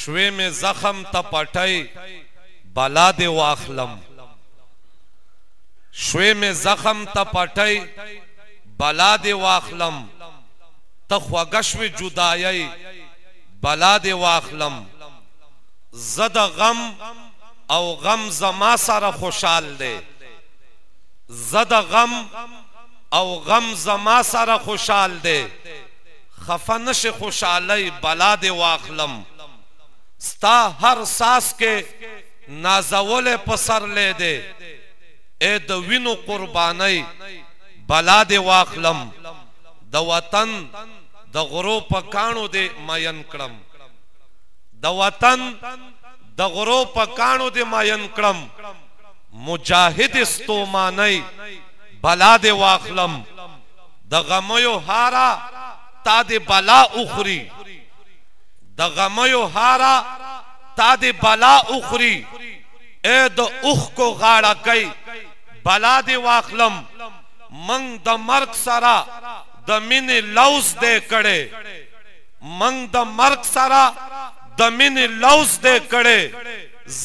شوی میں زخم تا پٹائی بلا دے واخلم شوی میں زخم تا پٹائی بلا دے واخلم تخوگشوی جدائی بلا دے واخلم زد غم او غم زما سر خوشحال دے زد غم او غم زما سر خوشحال دے خفنش خوشحالی بلا دے واخلم ستا ہر ساس کے نازول پسر لے دے اے د وینو قربانی بلا دے واخلم د وطن د غرو پکانو دے مین کرم د وطن د غرو پکانو دے مین کرم مجاہد استومانی بلا دے واخلم د غمیو ہارا تا دے بلا اخری د غمیو ہارا تا دے بلا اخری اے د اخ کو غاڑا کئی بلا دے واخلم منگ د مرگ سرا د من لوز دے کڑے منگ د مرگ سرا د من لوز دے کڑے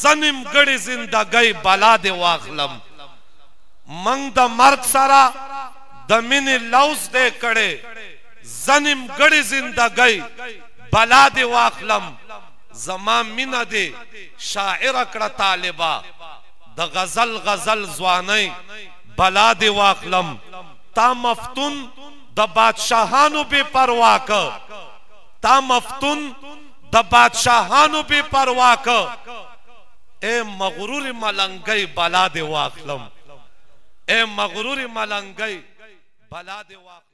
زنم گڑی زندگی بلا دے واخلم منگ د مرگ سرا د من لوز دے کڑے زنم گڑی زندگی بلا دے واخلم زمان من دے شاعر اکڑا طالبہ دا غزل غزل زوانی بلا دے واخلم تا مفتون دا بادشاہانو بے پرواک تا مفتون دا بادشاہانو بے پرواک اے مغرور ملنگئی بلا دے واخلم اے مغرور ملنگئی بلا دے واخلم